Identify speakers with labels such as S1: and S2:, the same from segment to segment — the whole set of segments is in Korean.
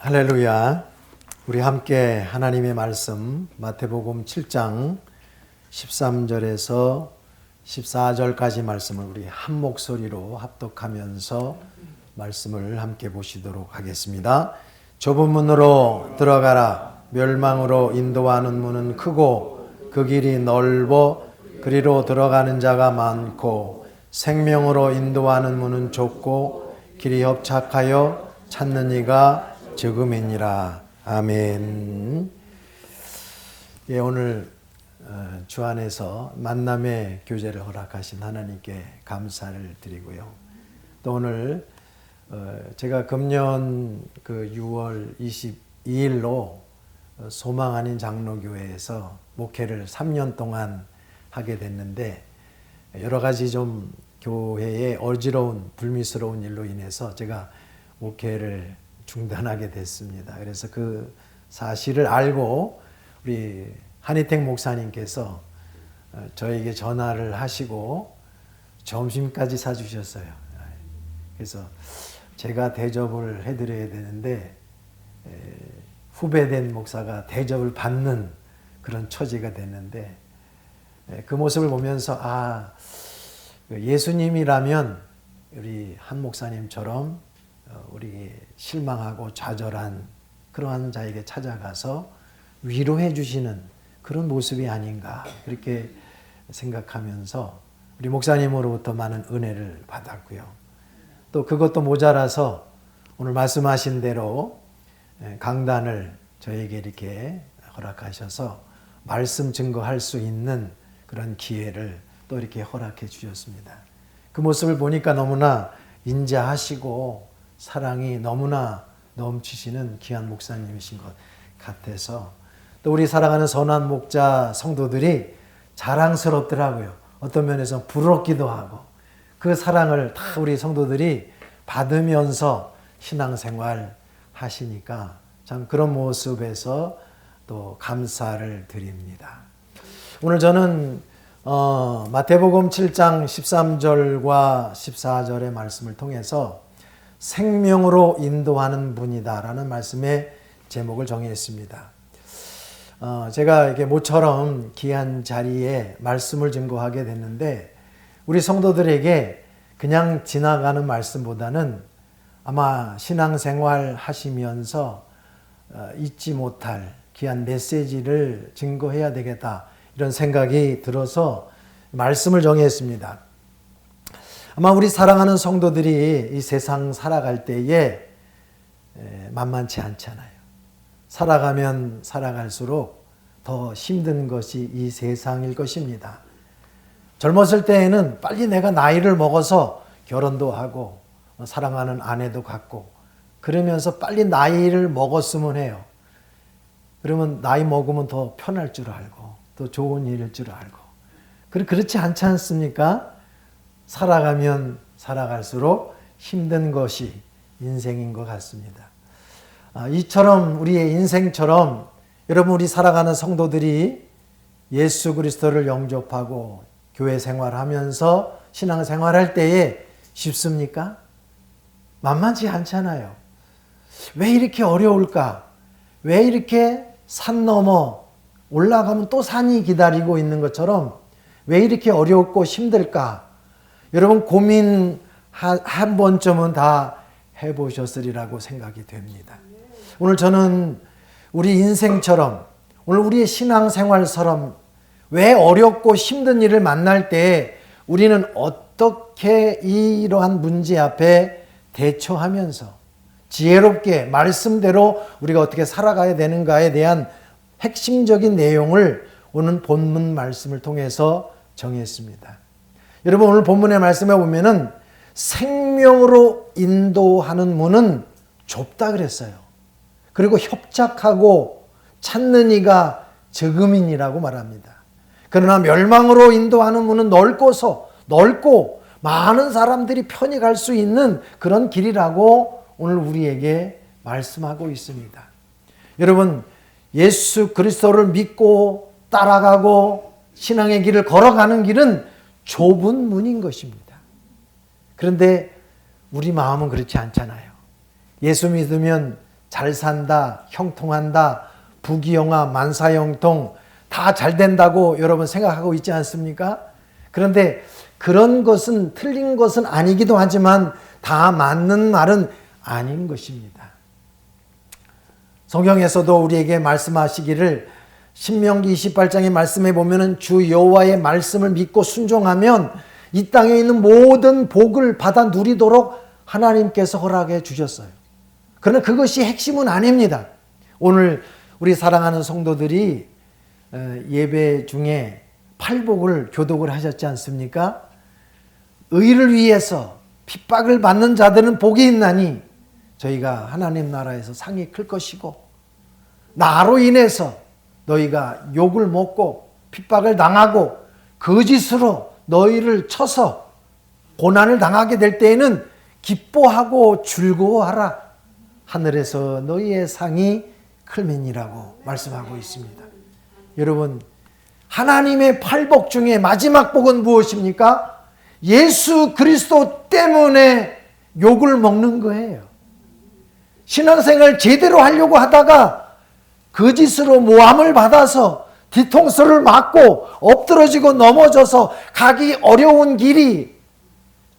S1: 할렐루야. 우리 함께 하나님의 말씀 마태복음 7장 13절에서 14절까지 말씀을 우리 한 목소리로 합독하면서 말씀을 함께 보시도록 하겠습니다. 좁은 문으로 들어가라. 멸망으로 인도하는 문은 크고 그 길이 넓어 그리로 들어가는 자가 많고 생명으로 인도하는 문은 좁고 길이 협착하여 찾는 이가 적음이니라. 아멘. 예, 오늘 주 안에서 만남의 교제를 허락하신 하나님께 감사를 드리고요. 또 오늘 제가 금년 그 6월 22일로 소망 아닌 장로교회에서 목회를 3년 동안 하게 됐는데 여러 가지 좀 교회에 어지러운 불미스러운 일로 인해서 제가 목회를 중단하게 됐습니다. 그래서 그 사실을 알고 우리 한희택 목사님께서 저에게 전화를 하시고 점심까지 사주셨어요. 그래서 제가 대접을 해드려야 되는데 후배된 목사가 대접을 받는 그런 처지가 됐는데 그 모습을 보면서 예수님이라면 우리 한 목사님처럼 우리 실망하고 좌절한 그러한 자에게 찾아가서 위로해 주시는 그런 모습이 아닌가 그렇게 생각하면서 우리 목사님으로부터 많은 은혜를 받았고요. 또 그것도 모자라서 오늘 말씀하신 대로 강단을 저에게 이렇게 허락하셔서 말씀 증거할 수 있는 그런 기회를 또 이렇게 허락해 주셨습니다. 그 모습을 보니까 너무나 인자하시고 사랑이 너무나 넘치시는 귀한 목사님이신 것 같아서 또 우리 사랑하는 선한 목자 성도들이 자랑스럽더라고요. 어떤 면에서 부럽기도 하고 그 사랑을 다 우리 성도들이 받으면서 신앙생활 하시니까 참 그런 모습에서 또 감사를 드립니다. 오늘 저는 마태복음 7장 13절과 14절의 말씀을 통해서 생명으로 인도하는 분이다라는 말씀의 제목을 정했습니다. 제가 이렇게 모처럼 귀한 자리에 말씀을 증거하게 됐는데 우리 성도들에게 그냥 지나가는 말씀보다는 아마 신앙생활 하시면서 잊지 못할 귀한 메시지를 증거해야 되겠다 이런 생각이 들어서 말씀을 정했습니다. 아마 우리 사랑하는 성도들이 이 세상 살아갈 때에 만만치 않잖아요. 살아가면 살아갈수록 더 힘든 것이 이 세상일 것입니다. 젊었을 때에는 빨리 내가 나이를 먹어서 결혼도 하고 사랑하는 아내도 갖고 그러면서 빨리 나이를 먹었으면 해요. 그러면 나이 먹으면 더 편할 줄 알고 더 좋은 일일 줄 알고 그렇지 않지 않습니까? 살아가면 살아갈수록 힘든 것이 인생인 것 같습니다. 이처럼 우리의 인생처럼 여러분 우리 살아가는 성도들이 예수 그리스도를 영접하고 교회 생활하면서 신앙생활할 때에 쉽습니까? 만만치 않잖아요. 왜 이렇게 어려울까? 왜 이렇게 산 넘어 올라가면 또 산이 기다리고 있는 것처럼 왜 이렇게 어렵고 힘들까? 여러분 고민 한 번쯤은 다 해보셨으리라고 생각이 됩니다. 오늘 저는 우리 인생처럼 오늘 우리의 신앙생활처럼 왜 어렵고 힘든 일을 만날 때 우리는 어떻게 이러한 문제 앞에 대처하면서 지혜롭게 말씀대로 우리가 어떻게 살아가야 되는가에 대한 핵심적인 내용을 오늘 본문 말씀을 통해서 정했습니다. 여러분 오늘 본문의 말씀에 보면은 생명으로 인도하는 문은 좁다 그랬어요. 그리고 협착하고 찾는 이가 적음이니라고 말합니다. 그러나 멸망으로 인도하는 문은 넓고 많은 사람들이 편히 갈 수 있는 그런 길이라고 오늘 우리에게 말씀하고 있습니다. 여러분 예수 그리스도를 믿고 따라가고 신앙의 길을 걸어가는 길은 좁은 문인 것입니다. 그런데 우리 마음은 그렇지 않잖아요. 예수 믿으면 잘 산다, 형통한다, 부귀영화, 만사형통 다 잘 된다고 여러분 생각하고 있지 않습니까? 그런데 그런 것은 틀린 것은 아니기도 하지만 다 맞는 말은 아닌 것입니다. 성경에서도 우리에게 말씀하시기를 신명기 28장의 말씀에 보면은 주 여호와의 말씀을 믿고 순종하면 이 땅에 있는 모든 복을 받아 누리도록 하나님께서 허락해 주셨어요. 그러나 그것이 핵심은 아닙니다. 오늘 우리 사랑하는 성도들이 예배 중에 팔복을 교독을 하셨지 않습니까? 의를 위해서 핍박을 받는 자들은 복이 있나니 저희가 하나님 나라에서 상이 클 것이고 나로 인해서 너희가 욕을 먹고 핍박을 당하고 거짓으로 너희를 쳐서 고난을 당하게 될 때에는 기뻐하고 즐거워하라. 하늘에서 너희의 상이 클맨이라고 말씀하고 있습니다. 여러분, 하나님의 팔복 중에 마지막 복은 무엇입니까? 예수 그리스도 때문에 욕을 먹는 거예요. 신앙생활 제대로 하려고 하다가 거짓으로 모함을 받아서 뒤통수를 맞고 엎드러지고 넘어져서 가기 어려운 길이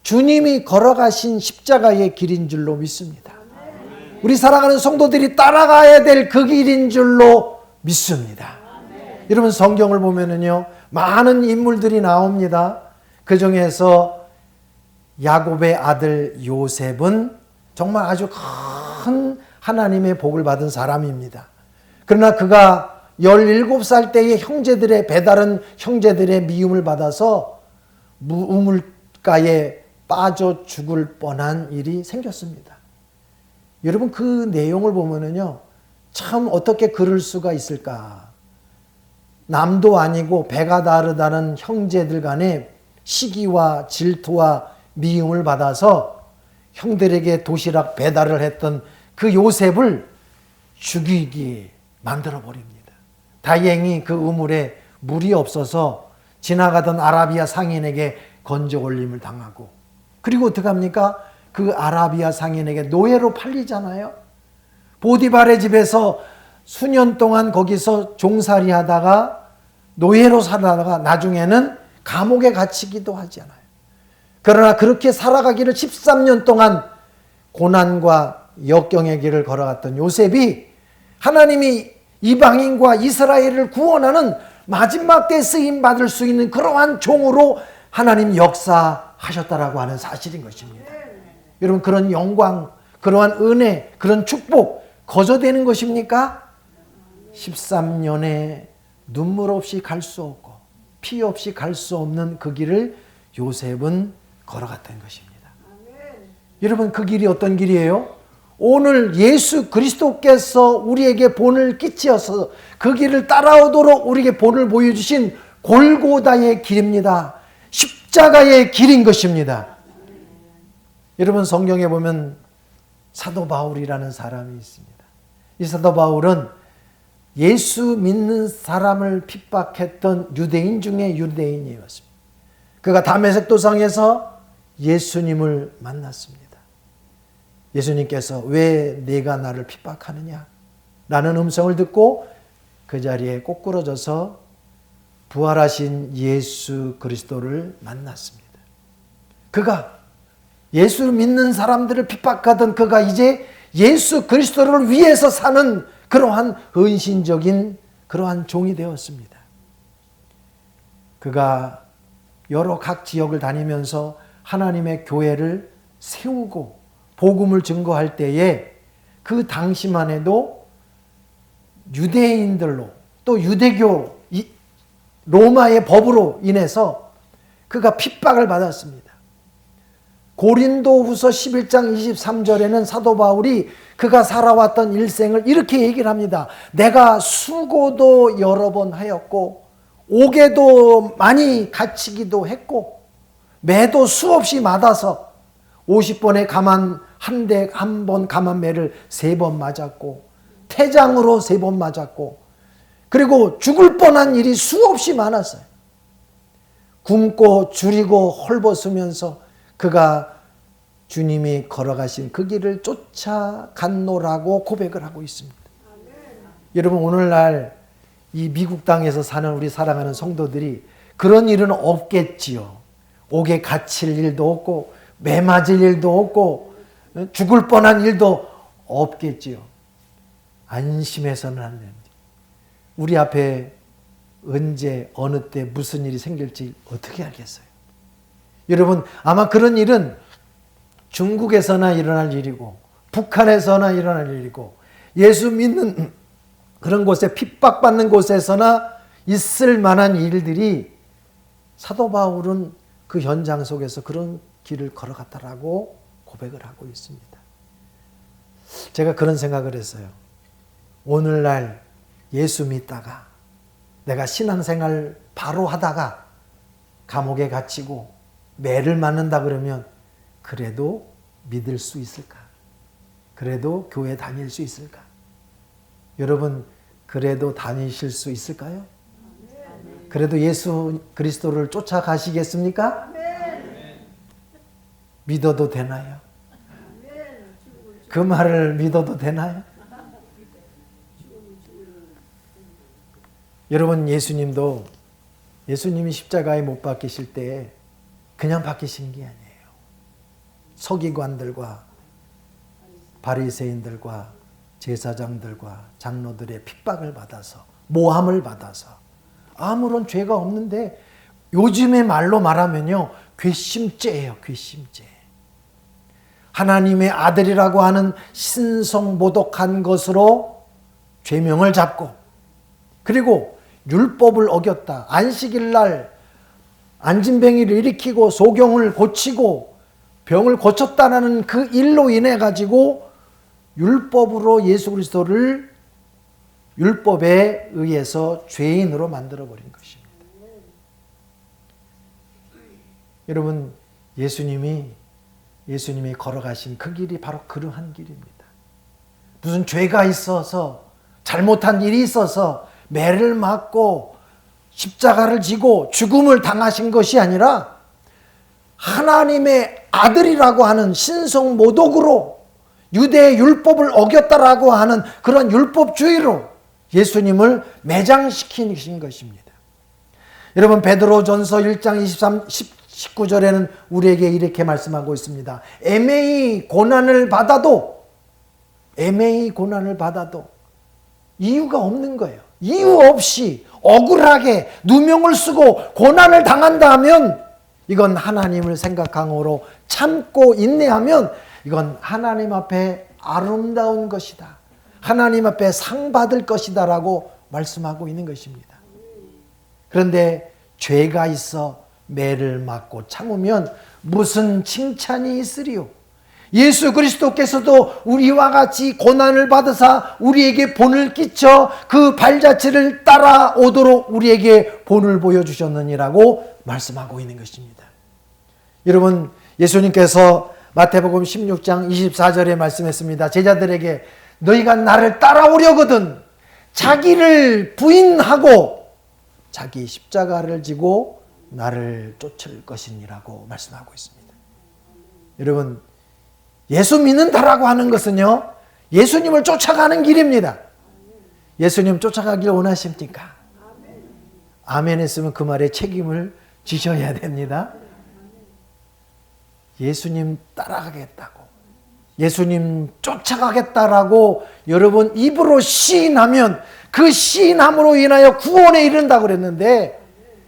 S1: 주님이 걸어가신 십자가의 길인 줄로 믿습니다. 우리 사랑하는 성도들이 따라가야 될 그 길인 줄로 믿습니다. 여러분, 성경을 보면은요, 많은 인물들이 나옵니다. 그 중에서 야곱의 아들 요셉은 정말 아주 큰 하나님의 복을 받은 사람입니다. 그러나 그가 17살 때에 형제들의 배다른 형제들의 미움을 받아서 우물가에 빠져 죽을 뻔한 일이 생겼습니다. 여러분, 그 내용을 보면은요, 참 어떻게 그럴 수가 있을까? 남도 아니고 배가 다르다는 형제들 간에 시기와 질투와 미움을 받아서 형들에게 도시락 배달을 했던 그 요셉을 죽이게 만들어 버립니다. 다행히 그 우물에 물이 없어서 지나가던 아라비아 상인에게 건져 올림을 당하고, 그리고 어떻게 합니까? 그 아라비아 상인에게 노예로 팔리잖아요. 보디발의 집에서 수년 동안 거기서 종살이 하다가 노예로 살다가 나중에는 감옥에 갇히기도 하잖아요. 그러나 그렇게 살아가기를 13년 동안 고난과 역경의 길을 걸어갔던 요셉이 하나님이 이방인과 이스라엘을 구원하는 마지막 때 쓰임 받을 수 있는 그러한 종으로 하나님 역사하셨다라고 하는 사실인 것입니다. 여러분, 그런 영광, 그러한 은혜, 그런 축복 거저되는 것입니까? 13년에 눈물 없이 갈 수 없고 피 없이 갈 수 없는 그 길을 요셉은 걸어갔던 것입니다. 여러분, 그 길이 어떤 길이에요? 오늘 예수 그리스도께서 우리에게 본을 끼치어서 그 길을 따라오도록 우리에게 본을 보여주신 골고다의 길입니다. 십자가의 길인 것입니다. 여러분, 성경에 보면 사도 바울이라는 사람이 있습니다. 이 사도 바울은 예수 믿는 사람을 핍박했던 유대인 중에 유대인이었습니다. 그가 다메섹 도상에서 예수님을 만났습니다. 예수님께서 왜 네가 나를 핍박하느냐? 라는 음성을 듣고 그 자리에 꼬꾸러져서 부활하신 예수 그리스도를 만났습니다. 그가 예수 믿는 사람들을 핍박하던 그가 이제 예수 그리스도를 위해서 사는 그러한 헌신적인 그러한 종이 되었습니다. 그가 여러 각 지역을 다니면서 하나님의 교회를 세우고 복음을 증거할 때에 그 당시만 해도 유대인들로 또 유대교 로마의 법으로 인해서 그가 핍박을 받았습니다. 고린도후서 11장 23절에는 사도 바울이 그가 살아왔던 일생을 이렇게 얘기를 합니다. 내가 수고도 여러 번 하였고 옥에도 많이 갇히기도 했고 매도 수없이 맞아서 50번의 가만 한 번 가만매를 3번 맞았고 태장으로 3번 맞았고 그리고 죽을 뻔한 일이 수없이 많았어요. 굶고 줄이고 헐벗으면서 그가 주님이 걸어가신 그 길을 쫓아갔노라고 고백을 하고 있습니다. 여러분, 오늘날 이 미국 땅에서 사는 우리 사랑하는 성도들이 그런 일은 없겠지요. 옥에 갇힐 일도 없고 매 맞을 일도 없고 죽을 뻔한 일도 없겠지요. 안심해서는 안 됩니다. 우리 앞에 언제 어느 때 무슨 일이 생길지 어떻게 알겠어요? 여러분, 아마 그런 일은 중국에서나 일어날 일이고 북한에서나 일어날 일이고 예수 믿는 그런 곳에 핍박받는 곳에서나 있을 만한 일들이 사도 바울은 그 현장 속에서 그런 길을 걸어갔다라고 고백을 하고 있습니다. 제가 그런 생각을 했어요. 오늘날 예수 믿다가 내가 신앙생활 바로 하다가 감옥에 갇히고 매를 맞는다 그러면 그래도 믿을 수 있을까? 그래도 교회 다닐 수 있을까? 여러분, 그래도 다니실 수 있을까요? 그래도 예수 그리스도를 쫓아가시겠습니까? 믿어도 되나요? 그 말을 믿어도 되나요? 여러분, 예수님이 십자가에 못 박히실 때 그냥 박히신 게 아니에요. 서기관들과 바리새인들과 제사장들과 장로들의 핍박을 받아서, 모함을 받아서 아무런 죄가 없는데, 요즘의 말로 말하면요, 괘씸죄예요. 괘씸죄. 하나님의 아들이라고 하는 신성모독한 것으로 죄명을 잡고, 그리고 율법을 어겼다, 안식일 날 안진뱅이를 일으키고 소경을 고치고 병을 고쳤다는 그 일로 인해 가지고 율법으로 예수 그리스도를 율법에 의해서 죄인으로 만들어버린 것입니다. 여러분, 예수님이 걸어가신 그 길이 바로 그러한 길입니다. 무슨 죄가 있어서, 잘못한 일이 있어서 매를 맞고 십자가를 지고 죽음을 당하신 것이 아니라 하나님의 아들이라고 하는 신성모독으로 유대의 율법을 어겼다라고 하는 그런 율법주의로 예수님을 매장시키신 것입니다. 여러분, 베드로전서 1장 19절에는 우리에게 이렇게 말씀하고 있습니다. 애매히 고난을 받아도 이유가 없는 거예요. 이유 없이 억울하게 누명을 쓰고 고난을 당한다 하면 이건 하나님을 생각함으로 참고 인내하면 이건 하나님 앞에 아름다운 것이다. 하나님 앞에 상 받을 것이다 라고 말씀하고 있는 것입니다. 그런데 죄가 있어 매를 맞고 참으면 무슨 칭찬이 있으리요? 예수 그리스도께서도 우리와 같이 고난을 받으사 우리에게 본을 끼쳐 그 발자취를 따라오도록 우리에게 본을 보여주셨느니라고 말씀하고 있는 것입니다. 여러분, 예수님께서 마태복음 16장 24절에 말씀했습니다. 제자들에게 너희가 나를 따라오려거든 자기를 부인하고 자기 십자가를 지고 나를 쫓을 것이니라고 말씀하고 있습니다. 여러분, 예수 믿는다라고 하는 것은요, 예수님을 쫓아가는 길입니다. 예수님 쫓아가길 원하십니까? 아멘 했으면 그 말에 책임을 지셔야 됩니다. 예수님 따라가겠다고, 예수님 쫓아가겠다라고 여러분 입으로 시인하면 그 시인함으로 인하여 구원에 이른다고 그랬는데,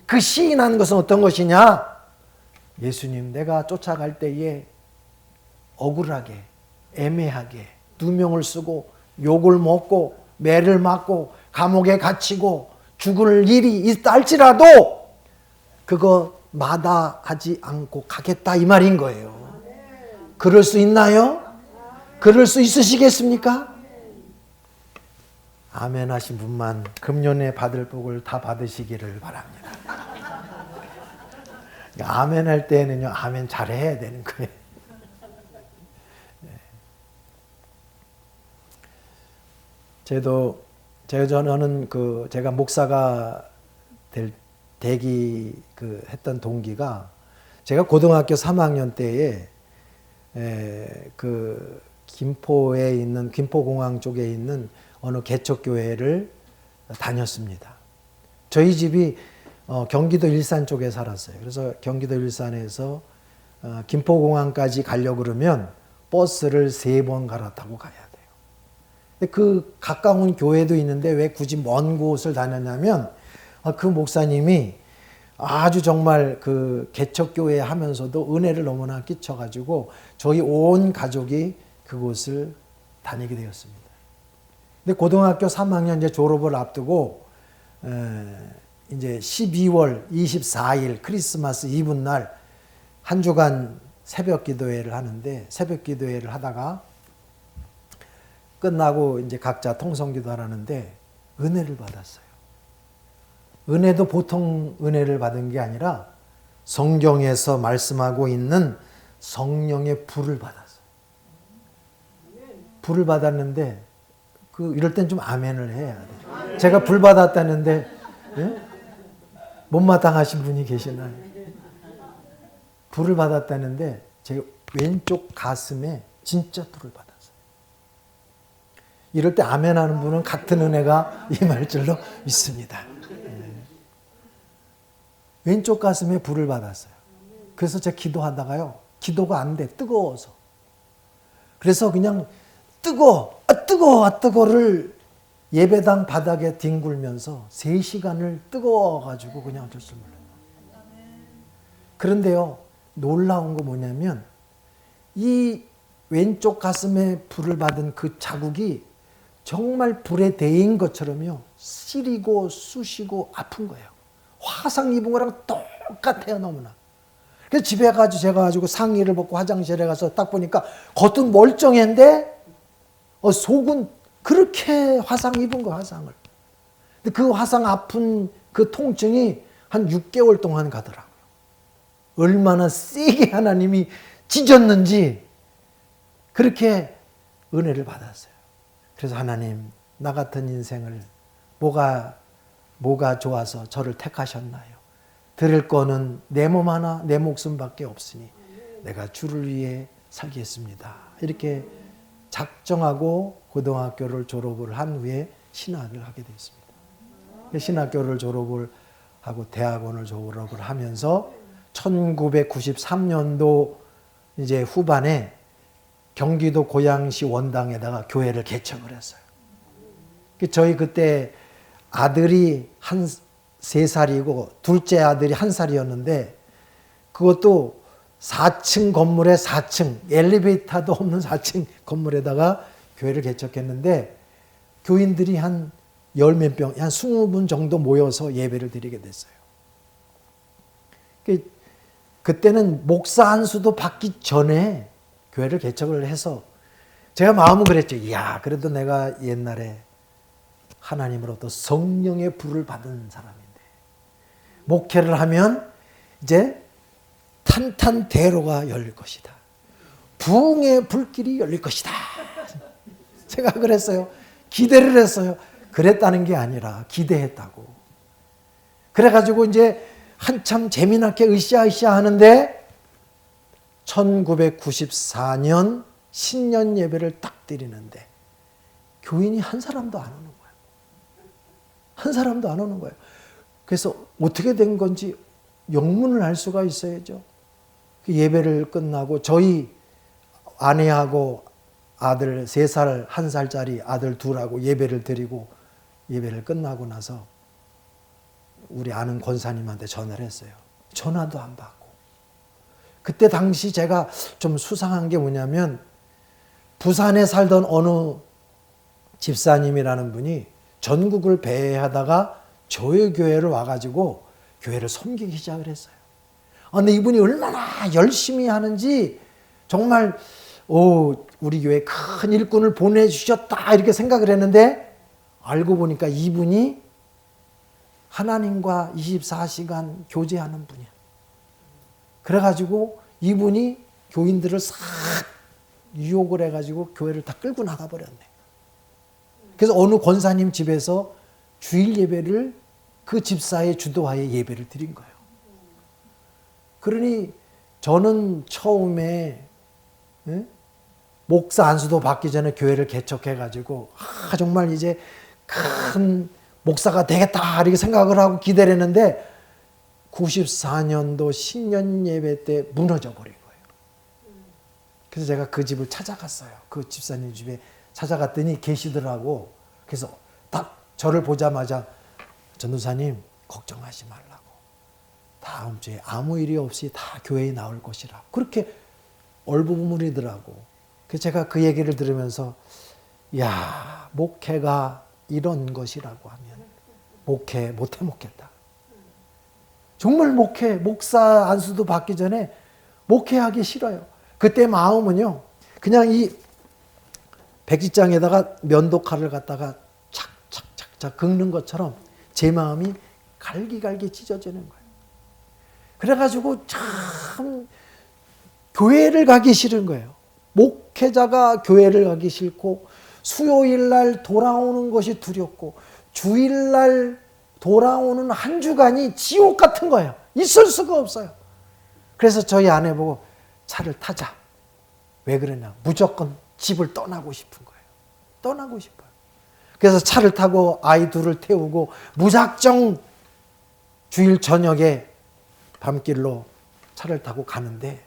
S1: 그 시인하는 것은 어떤 것이냐? 예수님, 내가 쫓아갈 때에 억울하게, 애매하게 누명을 쓰고 욕을 먹고 매를 맞고 감옥에 갇히고 죽을 일이 있다 할지라도 그거 마다하지 않고 가겠다 이 말인 거예요. 그럴 수 있나요? 그럴 수 있으시겠습니까? 아멘 하신 분만 금년에 받을 복을 다 받으시기를 바랍니다. 아멘 할 때는요, 아멘 잘해야 되는 거예요. 저는 제가 목사가 되기 했던 동기가, 제가 고등학교 3학년 때에 그 김포에 있는 김포공항 쪽에 있는 어느 개척교회를 다녔습니다. 저희 집이 경기도 일산 쪽에 살았어요. 그래서 경기도 일산에서 김포공항까지 가려고 그러면 버스를 3번 갈아타고 가야 돼요. 근데 그 가까운 교회도 있는데 왜 굳이 먼 곳을 다녔냐면 그 목사님이 아주 정말 그 개척교회 하면서도 은혜를 너무나 끼쳐가지고 저희 온 가족이 그곳을 다니게 되었습니다. 근데 고등학교 3학년 이제 졸업을 앞두고 이제 12월 24일 크리스마스 이브 날 한 주간 새벽 기도회를 하는데 새벽 기도회를 하다가 끝나고 이제 각자 통성 기도하는데 은혜를 받았어요. 은혜도 보통 은혜를 받은 게 아니라 성경에서 말씀하고 있는 성령의 불을 받았어요. 불을 받았는데 이럴 땐 좀 아멘을 해야 돼요. 제가 불 받았다는데 예? 못마땅하신 분이 계시나요? 불을 받았다는데 제 왼쪽 가슴에 진짜 불을 받았어요. 이럴 때 아멘 하는 분은 같은 은혜가 임할 줄로 믿습니다. 왼쪽 가슴에 불을 받았어요. 그래서 제가 기도하다가요. 기도가 안 돼. 뜨거워서. 그래서 그냥 뜨거워를 예배당 바닥에 뒹굴면서 3시간을 뜨거워가지고 그냥 어쩔 줄 몰라요. 그런데요. 놀라운 거 뭐냐면 이 왼쪽 가슴에 불을 받은 그 자국이 정말 불에 데인 것처럼요. 시리고 쑤시고 아픈 거예요. 화상 입은 거랑 똑같아요. 너무나. 그래서 집에 가지고 제가 가지고 상의를 벗고 화장실에 가서 딱 보니까 겉은 멀쩡한데 속은 그렇게 화상 입은 거 화상을. 근데 그 화상 아픈 그 통증이 한 6개월 동안 가더라고요. 얼마나 세게 하나님이 찢었는지 그렇게 은혜를 받았어요. 그래서 하나님 나 같은 인생을 뭐가 좋아서 저를 택하셨나요? 들을 거는 내 몸 하나 내 목숨밖에 없으니 내가 주를 위해 살겠습니다. 이렇게 작정하고 고등학교를 졸업을 한 후에 신학을 하게 됐습니다. 신학교를 졸업을 하고 대학원을 졸업을 하면서 1993년도 이제 후반에 경기도 고양시 원당에다가 교회를 개척을 했어요. 저희 그때 아들이 3살이고 둘째 아들이 1살이었는데 그것도 4층 건물에 4층 엘리베이터도 없는 4층 건물에다가 교회를 개척했는데 교인들이 한 10몇 명, 한 20분 정도 모여서 예배를 드리게 됐어요. 그때는 목사 한 수도 받기 전에 교회를 개척을 해서 제가 마음은 그랬죠. 이야, 그래도 내가 옛날에 하나님으로부터 성령의 불을 받은 사람인데 목회를 하면 이제 탄탄대로가 열릴 것이다. 부흥의 불길이 열릴 것이다. 제가 그랬어요. 기대를 했어요. 그랬다는 게 아니라 기대했다고. 그래가지고 이제 한참 재미나게 으쌰으쌰 하는데 1994년 신년 예배를 딱 드리는데 교인이 한 사람도 안 오는 거예요. 한 사람도 안 오는 거예요. 그래서 어떻게 된 건지 영문을 알 수가 있어야죠. 그 예배를 끝나고 저희 아내하고 아들 3살, 1살짜리 아들 둘하고 예배를 드리고 예배를 끝나고 나서 우리 아는 권사님한테 전화를 했어요. 전화도 안 받고. 그때 당시 제가 좀 수상한 게 뭐냐면 부산에 살던 어느 집사님이라는 분이 전국을 배회하다가 저희 교회를 와가지고 교회를 섬기기 시작을 했어요. 근데 이분이 얼마나 열심히 하는지 정말 우리 교회에 큰 일꾼을 보내주셨다 이렇게 생각을 했는데 알고 보니까 이분이 하나님과 24시간 교제하는 분이야. 그래가지고 이분이 교인들을 싹 유혹을 해가지고 교회를 다 끌고 나가버렸네. 그래서 어느 권사님 집에서 주일 예배를 그 집사의 주도하에 예배를 드린 거예요. 그러니 저는 처음에 예? 목사 안수도 받기 전에 교회를 개척해가지고 정말 이제 큰 목사가 되겠다 이렇게 생각을 하고 기대를 했는데 94년도 신년 예배 때 무너져 버린 거예요. 그래서 제가 그 집을 찾아갔어요. 그 집사님 집에 찾아갔더니 계시더라고. 그래서 딱 저를 보자마자 전도사님 걱정하지 말라고. 다음 주에 아무 일이 없이 다 교회에 나올 것이라. 그렇게 얼버무리더라고. 그래서 제가 그 얘기를 들으면서 야, 목회가 이런 것이라고 하면 목회 못해 먹겠다. 정말 목사 안수도 받기 전에 목회하기 싫어요. 그때 마음은요, 그냥 이 백지장에다가 면도칼을 갖다가 착착착착 긁는 것처럼 제 마음이 갈기갈기 찢어지는 거예요. 그래가지고 참 교회를 가기 싫은 거예요. 목회자가 교회를 가기 싫고 수요일 날 돌아오는 것이 두렵고 주일 날 돌아오는 한 주간이 지옥 같은 거예요. 있을 수가 없어요. 그래서 저희 아내 보고 차를 타자. 왜 그러냐? 무조건 집을 떠나고 싶은 거예요. 떠나고 싶어요. 그래서 차를 타고 아이 둘을 태우고 무작정 주일 저녁에 밤길로 차를 타고 가는데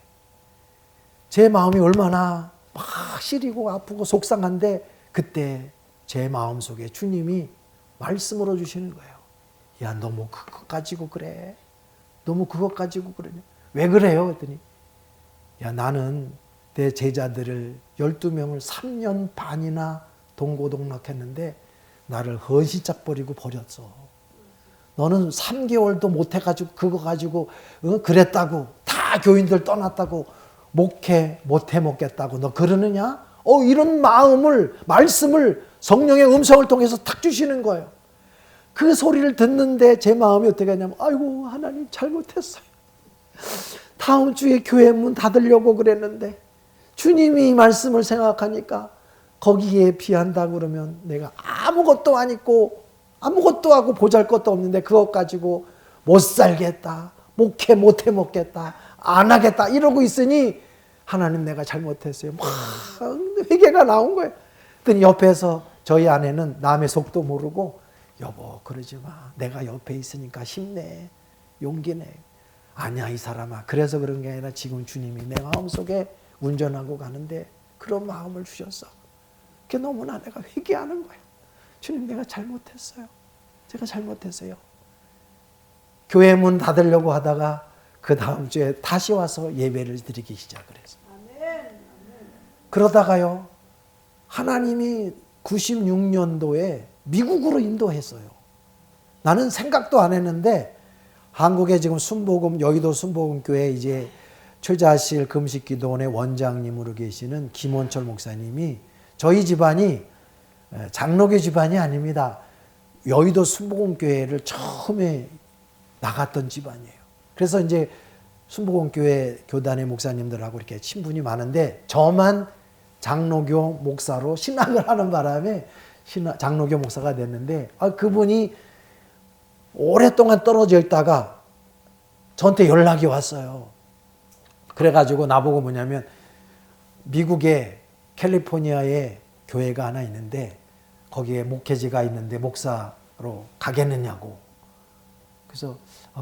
S1: 제 마음이 얼마나 막 시리고 아프고 속상한데 그때 제 마음속에 주님이 말씀으로 주시는 거예요. 야, 너무 그거 가지고 그래. 너무 그거 가지고 그러냐. 왜 그래요? 그랬더니 야, 나는 내 제자들을 12명을 3년 반이나 동고동락했는데 나를 헌신짝 버리고 버렸어. 너는 3개월도 못해가지고 그거 가지고 그랬다고 다 교인들 떠났다고 목회 못해 먹겠다고 너 그러느냐? 이런 말씀을 성령의 음성을 통해서 탁 주시는 거예요. 그 소리를 듣는데 제 마음이 어떻게 하냐면 아이고 하나님 잘못했어요. 다음 주에 교회 문 닫으려고 그랬는데 주님이 말씀을 생각하니까 거기에 비한다 그러면 내가 아무것도 안 입고 아무것도 하고 보잘것도 없는데 그것 가지고 못 살겠다. 목회 못해 먹겠다. 안 하겠다. 이러고 있으니 하나님 내가 잘못했어요. 막 회개가 나온 거예요. 그랬더니 옆에서 저희 아내는 남의 속도 모르고 여보 그러지 마. 내가 옆에 있으니까 힘내. 용기 내. 아니야 이 사람아. 그래서 그런 게 아니라 지금 주님이 내 마음속에 운전하고 가는데 그런 마음을 주셨어. 그게 너무나 내가 회개하는 거예요. 주님 내가 잘못했어요. 제가 잘못했어요. 교회 문 닫으려고 하다가 그 다음 주에 다시 와서 예배를 드리기 시작을 했어요. 그러다가요. 하나님이 96년도에 미국으로 인도했어요. 나는 생각도 안 했는데 한국에 지금 순복음 여의도 순복음교회 이제 최자실 금식기도원의 원장님으로 계시는 김원철 목사님이 저희 집안이 장로교 집안이 아닙니다. 여의도 순복음교회를 처음에 나갔던 집안이에요. 그래서 이제 순복음교회 교단의 목사님들하고 이렇게 친분이 많은데 저만 장로교 목사로 신학을 하는 바람에 장로교 목사가 됐는데 그분이 오랫동안 떨어져 있다가 저한테 연락이 왔어요. 그래가지고 나보고 뭐냐면 미국에 캘리포니아에 교회가 하나 있는데 거기에 목회지가 있는데 목사로 가겠느냐고. 그래서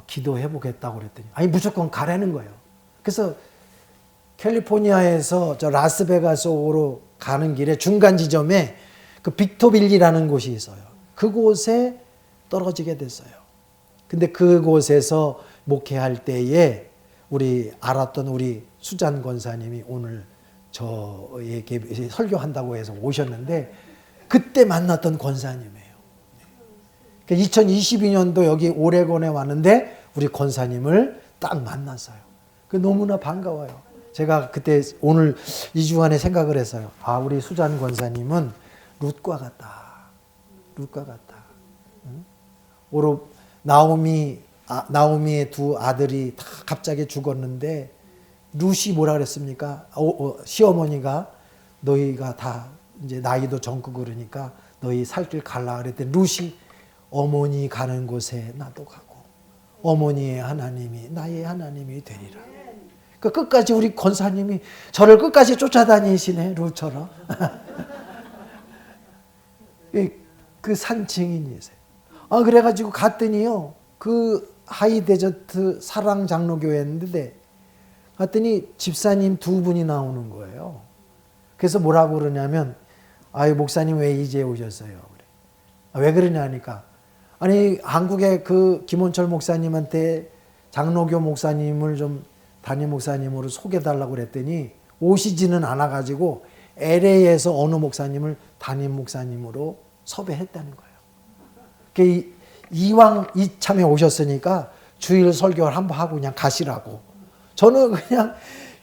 S1: 기도해 보겠다고 그랬더니 아니 무조건 가라는 거예요. 그래서 캘리포니아에서 저 라스베가스로 가는 길에 중간 지점에 그 빅토빌리라는 곳이 있어요. 그곳에 떨어지게 됐어요. 근데 그곳에서 목회할 때에 우리 알았던 우리 수잔 권사님이 오늘 저에게 설교한다고 해서 오셨는데 그때 만났던 권사님이에요. 2022년도 여기 오레곤에 왔는데 우리 권사님을 딱 만났어요. 너무나 반가워요. 제가 그때 오늘 2주간에 생각을 했어요. 우리 수잔 권사님은 룻과 같다. 룻과 같다. 응? 나오미의 두 아들이 다 갑자기 죽었는데 룻이 뭐라 그랬습니까? 시어머니가 너희가 다 이제 나이도 젊고 그러니까 너희 살 길 갈라 그랬더니 룻이 어머니 가는 곳에 나도 가고 어머니의 하나님이 나의 하나님이 되리라. 그 끝까지 우리 권사님이 저를 끝까지 쫓아다니시네, 루처럼. 그 산증인이세요. 그래가지고 갔더니요, 그 하이데저트 사랑장로교회였는데, 갔더니 집사님 두 분이 나오는 거예요. 그래서 뭐라고 그러냐면, 아유, 목사님 왜 이제 오셨어요? 그래. 왜 그러냐 하니까, 아니, 한국의 그 김원철 목사님한테 장로교 목사님을 좀 담임 목사님으로 소개해달라고 그랬더니, 오시지는 않아가지고, LA에서 어느 목사님을 담임 목사님으로 섭외했다는 거예요. 이왕 이참에 오셨으니까 주일 설교를 한번 하고 그냥 가시라고. 저는 그냥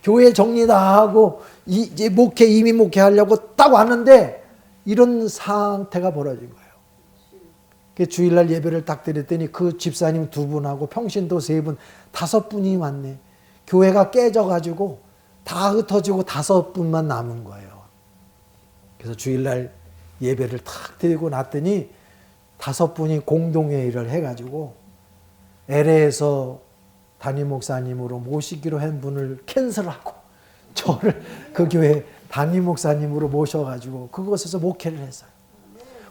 S1: 교회 정리 다 하고 이제 이미 목회하려고 딱 왔는데 이런 상태가 벌어진 거예요. 주일날 예배를 딱 드렸더니 그 집사님 두 분하고 평신도 세 분, 5분이 왔네. 교회가 깨져가지고 다 흩어지고 5분만 남은 거예요. 그래서 주일날 예배를 탁 드리고 났더니 5분이 공동회의를 해가지고 LA에서 담임 목사님으로 모시기로 한 분을 캔슬하고 저를 그 교회 담임 목사님으로 모셔가지고 그곳에서 목회를 했어요.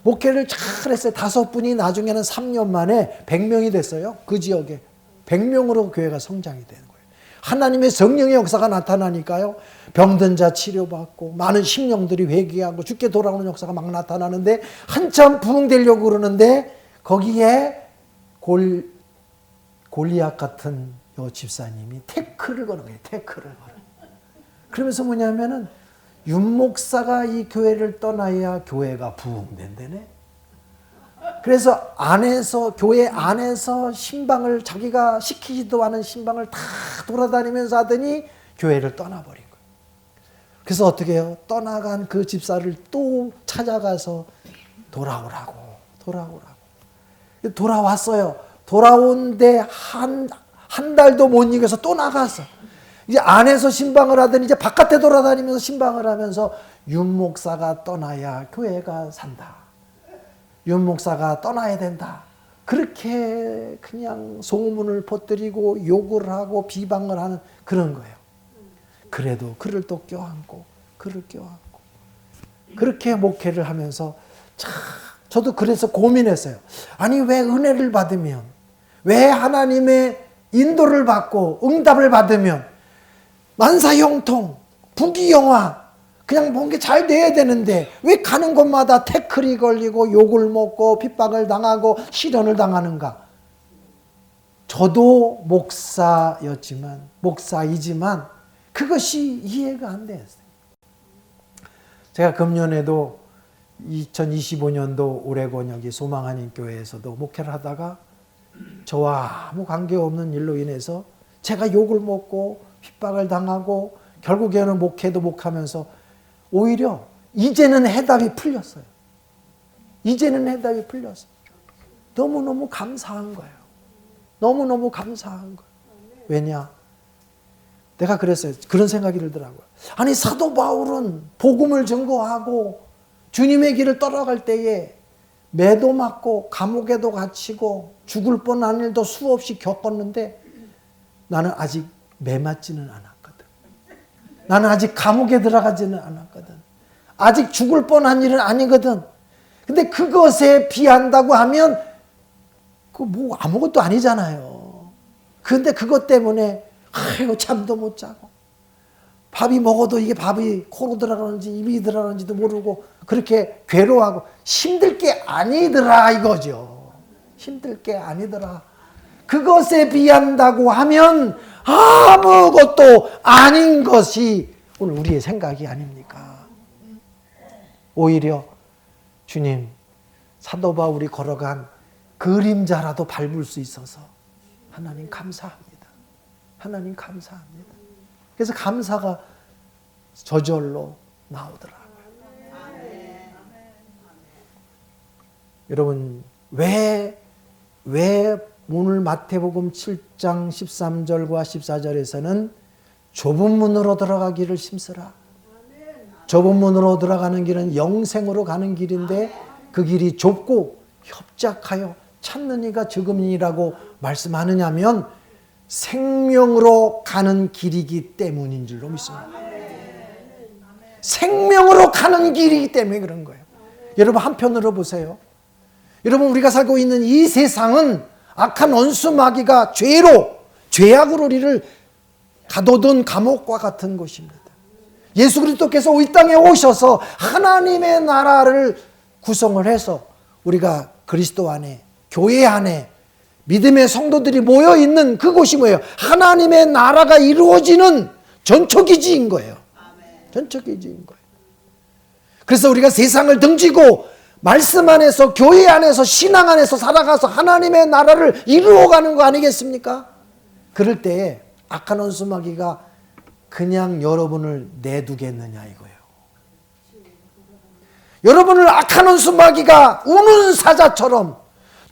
S1: 목회를 잘 했어요. 5분이 나중에는 3년 만에 100명이 됐어요. 그 지역에 100명으로 교회가 성장이 되는 거예요. 하나님의 성령의 역사가 나타나니까요. 병든 자 치료받고 많은 심령들이 회개하고 죽게 돌아오는 역사가 막 나타나는데 한참 부흥되려고 그러는데 거기에 골리앗 같은 요 집사님이 태클을 거는 거예요. 태클을 거는. 그러면서 뭐냐면은 윤목사가 이 교회를 떠나야 교회가 부흥된다네. 그래서 교회 안에서 신방을 자기가 시키지도 않은 신방을 다 돌아다니면서 하더니 교회를 떠나버린 거예요. 그래서 어떻게 해요? 떠나간 그 집사를 또 찾아가서 돌아오라고. 돌아왔어요. 돌아온데 한 달도 못 이겨서 또 나갔어. 이제 안에서 신방을 하더니 이제 바깥에 돌아다니면서 신방을 하면서 윤목사가 떠나야 교회가 산다. 윤목사가 떠나야 된다. 그렇게 그냥 소문을 퍼뜨리고 욕을 하고 비방을 하는 그런 거예요. 그래도 그를 또 껴안고 그렇게 목회를 하면서 저도 그래서 고민했어요. 아니 왜 은혜를 받으면, 왜 하나님의 인도를 받고 응답을 받으면 만사형통, 부귀영화 그냥 뭔가 잘 돼야 되는데 왜 가는 곳마다 태클이 걸리고 욕을 먹고 핍박을 당하고 시련을 당하는가? 저도 목사이지만 그것이 이해가 안 됐어요. 제가 금년에도 2025년도 오레곤 여기 소망하는 교회에서도 목회를 하다가 저와 아무 관계없는 일로 인해서 제가 욕을 먹고 핍박을 당하고 결국에는 목회도 못하면서 오히려 이제는 해답이 풀렸어요. 너무너무 감사한 거예요. 너무너무 감사한 거예요. 왜냐? 내가 그랬어요. 그런 생각이 들더라고요. 아니 사도 바울은 복음을 증거하고 주님의 길을 따라갈 때에 매도 맞고 감옥에도 갇히고 죽을 뻔한 일도 수없이 겪었는데 나는 아직 매 맞지는 않았거든. 나는 아직 감옥에 들어가지는 않았거든. 아직 죽을 뻔한 일은 아니거든. 근데 그것에 비한다고 하면 그 뭐 아무것도 아니잖아요. 근데 그것 때문에 아이고 잠도 못 자고 밥이 먹어도 이게 밥이 코로 들어가는지 입이 들어가는지도 모르고 그렇게 괴로워하고 힘들 게 아니더라 이거죠. 힘들 게 아니더라. 그것에 비한다고 하면 아무것도 아닌 것이 오늘 우리의 생각이 아닙니까? 오히려 주님 사도 바울이 걸어간 그림자라도 밟을 수 있어서 하나님 감사합니다. 하나님 감사합니다. 그래서 감사가 저절로 나오더라고요. 여러분 왜 오늘 마태복음 7장 13절과 14절에서는 좁은 문으로 들어가기를 힘쓰라. 좁은 문으로 들어가는 길은 영생으로 가는 길인데 그 길이 좁고 협착하여 찾는 이가 적음이라고 말씀하느냐면 생명으로 가는 길이기 때문인 줄로 믿습니다. 생명으로 가는 길이기 때문에 그런 거예요. 여러분 한편으로 보세요. 여러분 우리가 살고 있는 이 세상은 악한 원수 마귀가 죄악으로 우리를 가둬둔 감옥과 같은 곳입니다. 예수 그리스도께서 이 땅에 오셔서 하나님의 나라를 구성을 해서 우리가 그리스도 안에, 교회 안에 믿음의 성도들이 모여있는 그곳이 뭐예요? 하나님의 나라가 이루어지는 전초기지인 거예요. 전초기지인 거예요. 그래서 우리가 세상을 등지고 말씀 안에서, 교회 안에서, 신앙 안에서 살아가서 하나님의 나라를 이루어가는 거 아니겠습니까? 그럴 때에 악한 원수 마귀가 그냥 여러분을 내두겠느냐 이거예요. 여러분을 악한 원수 마귀가 우는 사자처럼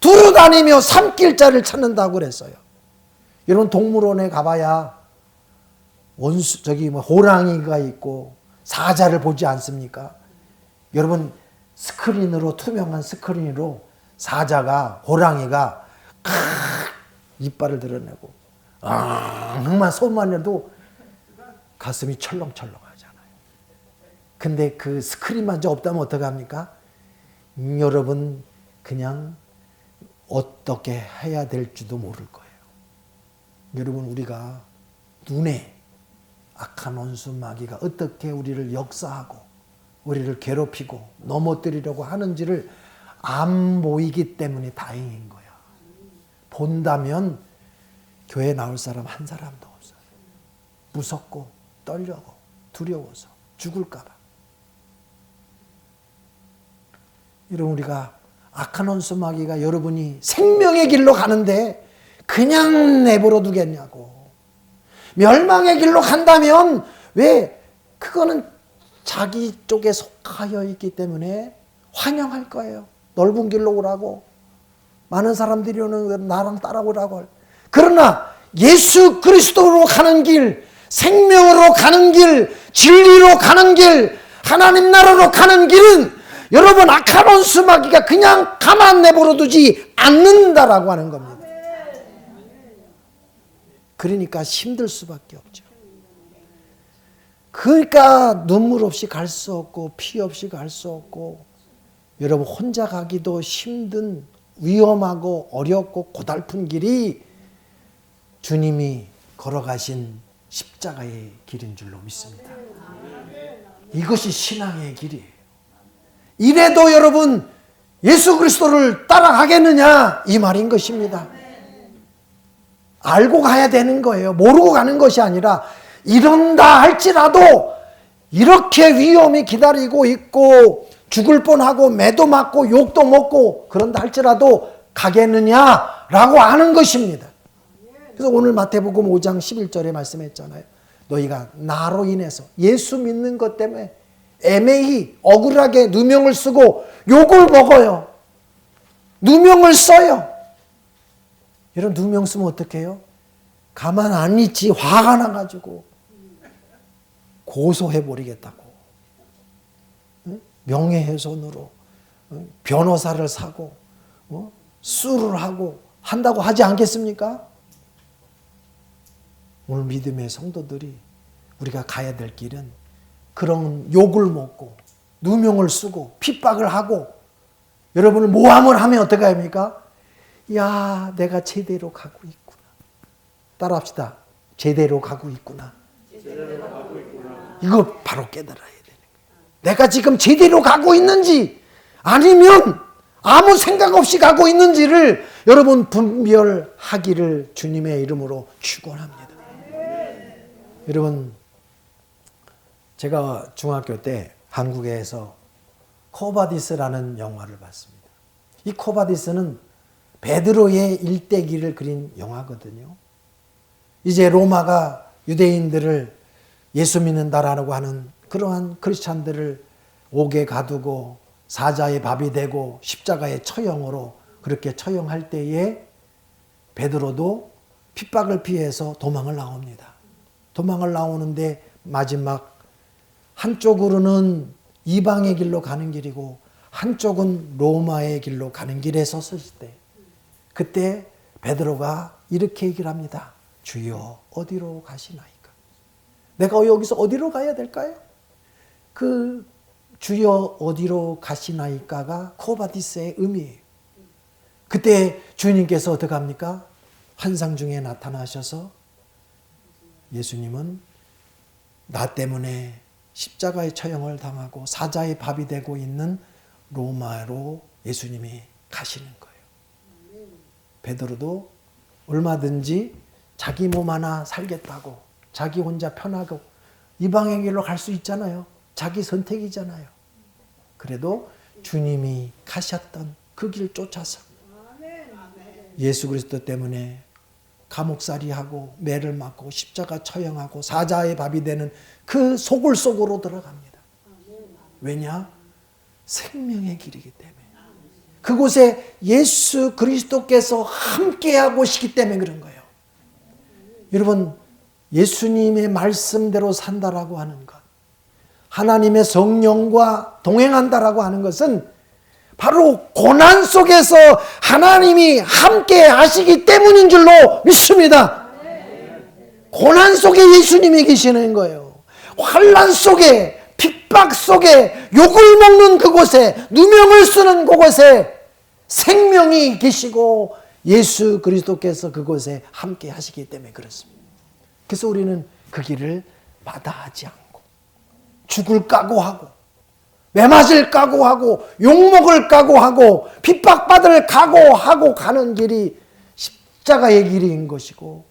S1: 두루다니며 삼킬자를 찾는다고 그랬어요. 여러분 동물원에 가봐야 호랑이가 있고 사자를 보지 않습니까? 여러분 스크린으로, 투명한 스크린으로 호랑이가 이빨을 드러내고 만 손만 해도 가슴이 철렁철렁 하잖아요. 근데 그 스크린마저 없다면 어떡합니까? 여러분 그냥 어떻게 해야 될지도 모를 거예요. 여러분 우리가 눈에 악한 원수 마귀가 어떻게 우리를 역사하고 우리를 괴롭히고 넘어뜨리려고 하는지를 안 보이기 때문에 다행인 거야. 본다면 교회 나올 사람 한 사람도 없어요. 무섭고 떨려고 두려워서 죽을까 봐. 여러분 우리가 악한 원수 마귀가 여러분이 생명의 길로 가는데 그냥 내버려 두겠냐고. 멸망의 길로 간다면 왜? 그거는 자기 쪽에 속하여 있기 때문에 환영할 거예요. 넓은 길로 오라고. 많은 사람들이 오는 나랑 따라오라고. 그러나 예수 그리스도로 가는 길, 생명으로 가는 길, 진리로 가는 길, 하나님 나라로 가는 길은 여러분 악한 원수 마귀가 그냥 가만 내버려 두지 않는다라고 하는 겁니다. 그러니까 힘들 수밖에 없죠. 그러니까 눈물 없이 갈 수 없고 피 없이 갈 수 없고 여러분 혼자 가기도 힘든 위험하고 어렵고 고달픈 길이 주님이 걸어가신 십자가의 길인 줄로 믿습니다. 이것이 신앙의 길이에요. 이래도 여러분 예수 그리스도를 따라가겠느냐 이 말인 것입니다. 알고 가야 되는 거예요. 모르고 가는 것이 아니라 이런다 할지라도 이렇게 위험이 기다리고 있고 죽을 뻔하고 매도 맞고 욕도 먹고 그런다 할지라도 가겠느냐라고 하는 것입니다. 그래서 오늘 마태복음 5장 11절에 말씀했잖아요. 너희가 나로 인해서 예수 믿는 것 때문에 애매히 억울하게 누명을 쓰고 욕을 먹어요. 누명을 써요. 이런 누명 쓰면 어떡해요? 가만 안 있지. 화가 나가지고 고소해버리겠다고. 명예훼손으로 변호사를 사고 수를 하고 한다고 하지 않겠습니까? 오늘 믿음의 성도들이 우리가 가야 될 길은 그런 욕을 먹고 누명을 쓰고 핍박을 하고 여러분을 모함을 하면 어떻게 합니까? 야, 내가 제대로 가고 있구나. 따라합시다. 제대로 가고 있구나. 이거 바로 깨달아야 되는 거예요. 내가 지금 제대로 가고 있는지 아니면 아무 생각 없이 가고 있는지를 여러분 분별하기를 주님의 이름으로 축원합니다. 여러분 제가 중학교 때 한국에서 코바디스라는 영화를 봤습니다. 이 코바디스는 베드로의 일대기를 그린 영화거든요. 이제 로마가 유대인들을 예수 믿는다라고 하는 그러한 크리스찬들을 옥에 가두고 사자의 밥이 되고 십자가의 처형으로 그렇게 처형할 때에 베드로도 핍박을 피해서 도망을 나옵니다. 도망을 나오는데 마지막 한쪽으로는 이방의 길로 가는 길이고 한쪽은 로마의 길로 가는 길에 섰을 때 그때 베드로가 이렇게 얘기를 합니다. 주여 어디로 가시나이까? 내가 여기서 어디로 가야 될까요? 그 주여 어디로 가시나이까가 코바디스의 의미예요. 그때 주님께서 어떻게 합니까? 환상 중에 나타나셔서 예수님은 나 때문에 십자가의 처형을 당하고 사자의 밥이 되고 있는 로마로 예수님이 가시는 거예요. 베드로도 얼마든지 자기 몸 하나 살겠다고 자기 혼자 편하고 이방의 길로 갈 수 있잖아요. 자기 선택이잖아요. 그래도 주님이 가셨던 그 길 쫓아서 예수 그리스도 때문에 감옥살이하고 매를 맞고 십자가 처형하고 사자의 밥이 되는 그 소굴 속으로 들어갑니다. 왜냐? 생명의 길이기 때문에. 그곳에 예수 그리스도께서 함께하고 계시기 때문에 그런 거예요. 여러분, 예수님의 말씀대로 산다라고 하는 것, 하나님의 성령과 동행한다라고 하는 것은 바로 고난 속에서 하나님이 함께 하시기 때문인 줄로 믿습니다. 고난 속에 예수님이 계시는 거예요. 환난 속에, 핍박 속에, 욕을 먹는 그곳에, 누명을 쓰는 그곳에 생명이 계시고 예수 그리스도께서 그곳에 함께 하시기 때문에 그렇습니다. 그래서 우리는 그 길을 마다하지 않고 죽을 각오하고 매맞을 각오하고 욕먹을 각오하고 핍박받을 각오하고 가는 길이 십자가의 길인 것이고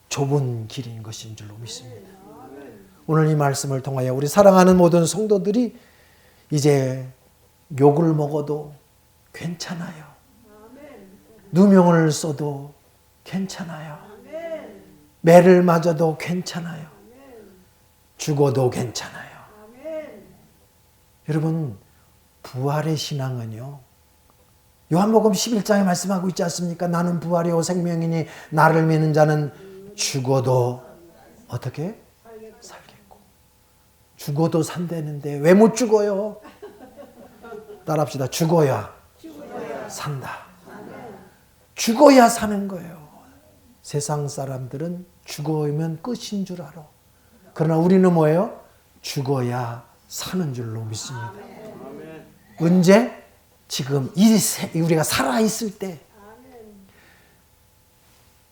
S1: 좁은 길인 것인 줄로 믿습니다. 오늘 이 말씀을 통하여 우리 사랑하는 모든 성도들이 이제 욕을 먹어도 괜찮아요. 누명을 써도 괜찮아요. 매를 맞아도 괜찮아요. 죽어도 괜찮아요. 여러분, 부활의 신앙은요, 요한복음 11장에 말씀하고 있지 않습니까? 나는 부활이요 생명이니 나를 믿는 자는 죽어도 어떻게? 살겠고. 죽어도 산다는데 왜 못 죽어요? 따라합시다. 죽어야 산다. 죽어야 사는 거예요. 세상 사람들은 죽으면 끝인 줄 알아. 그러나 우리는 뭐예요? 죽어야 사는 줄로 믿습니다. 언제? 지금 우리가 살아있을 때.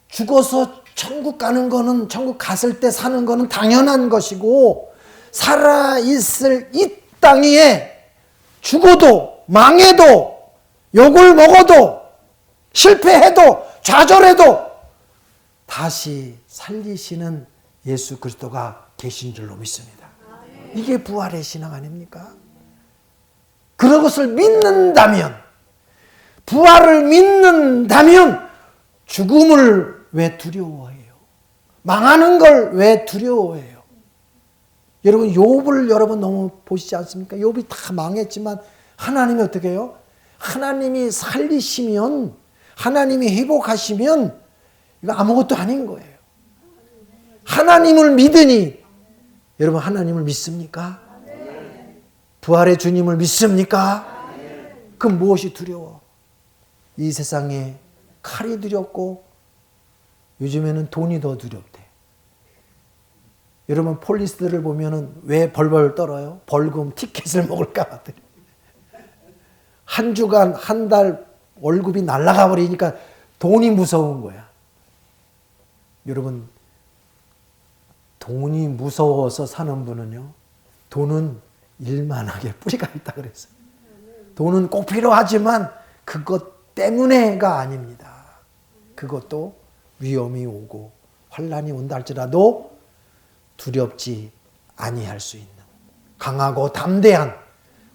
S1: 죽어서 천국 가는 거는, 천국 갔을 때 사는 거는 당연한 것이고, 살아있을 이 땅 위에 죽어도, 망해도, 욕을 먹어도, 실패해도, 좌절해도 다시 살리시는 예수 그리스도가 계신 줄로 믿습니다. 이게 부활의 신앙 아닙니까? 그런 것을 믿는다면, 부활을 믿는다면 죽음을 왜 두려워해요? 망하는 걸 왜 두려워해요? 여러분, 욥을 여러분 너무 보시지 않습니까? 욥이 다 망했지만 하나님이 어떻게 해요? 하나님이 살리시면, 하나님이 회복하시면 이거 아무것도 아닌 거예요. 하나님을 믿으니, 여러분 하나님을 믿습니까? 부활의 주님을 믿습니까? 그럼 무엇이 두려워? 이 세상에 칼이 두렵고 요즘에는 돈이 더 두렵대. 여러분 폴리스들을 보면은 왜 벌벌 떨어요? 벌금 티켓을 먹을까 봐. 한 주간 한 달 월급이 날아가 버리니까 돈이 무서운 거야. 여러분, 돈이 무서워서 사는 분은요, 돈은 일만하게 뿌리가 있다 그랬어요. 돈은 꼭 필요하지만 그것 때문에가 아닙니다. 그것도 위험이 오고 환난이 온다 할지라도 두렵지 아니할 수 있는 강하고 담대한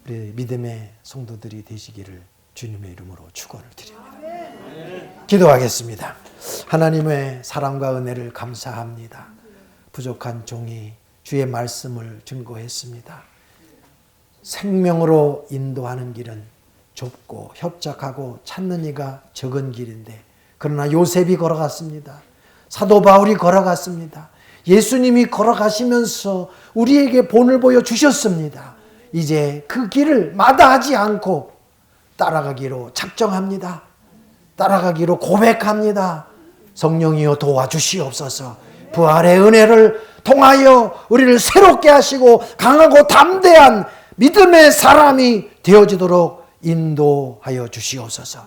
S1: 우리 믿음의 성도들이 되시기를 주님의 이름으로 축원을 드립니다. 기도하겠습니다. 하나님의 사랑과 은혜를 감사합니다. 부족한 종이 주의 말씀을 증거했습니다. 생명으로 인도하는 길은 좁고 협착하고 찾는 이가 적은 길인데, 그러나 요셉이 걸어갔습니다. 사도 바울이 걸어갔습니다. 예수님이 걸어가시면서 우리에게 본을 보여주셨습니다. 이제 그 길을 마다하지 않고 따라가기로 작정합니다. 따라가기로 고백합니다. 성령이여 도와주시옵소서. 부활의 은혜를 통하여 우리를 새롭게 하시고 강하고 담대한 믿음의 사람이 되어지도록 인도하여 주시옵소서.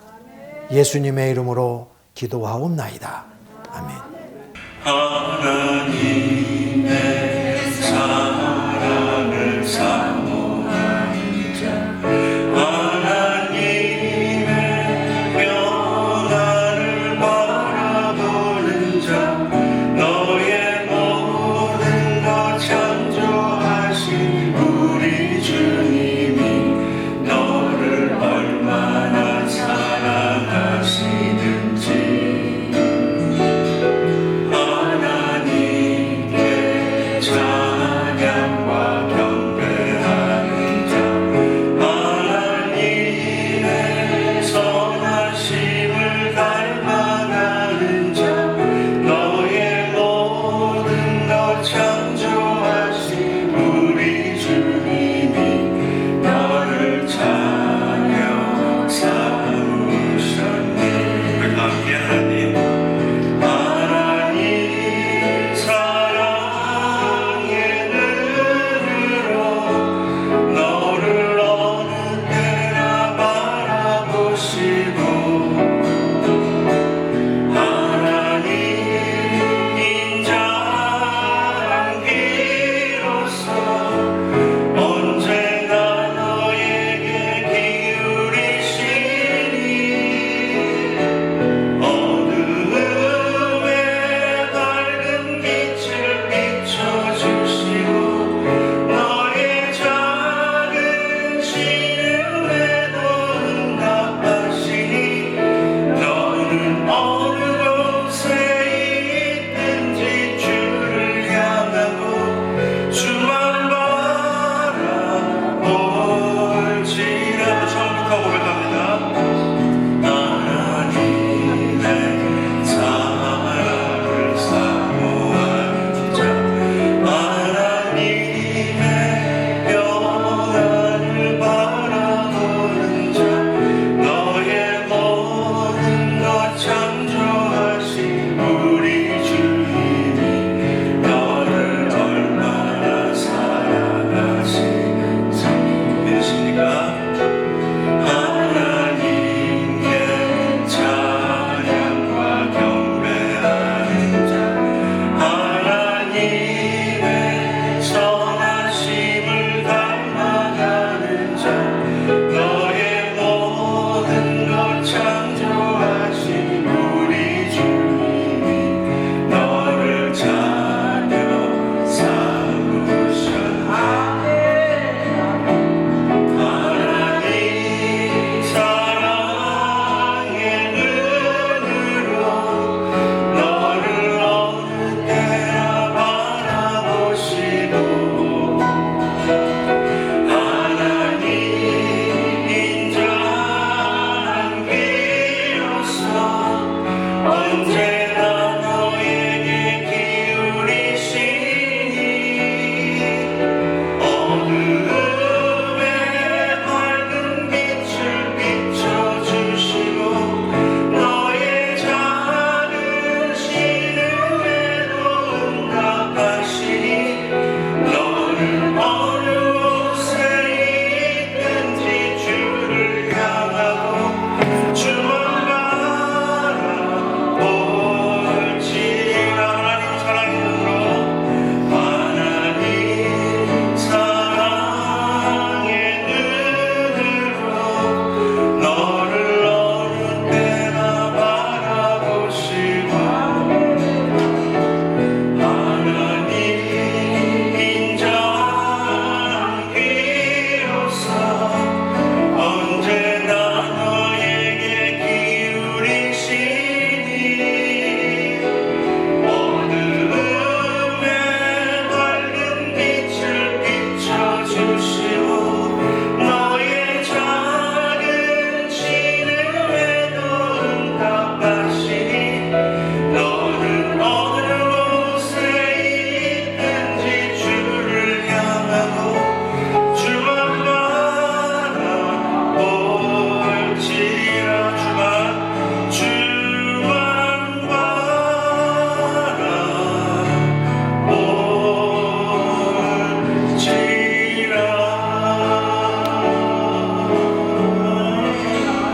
S1: 예수님의 이름으로 기도하옵나이다. 아멘.
S2: 하나님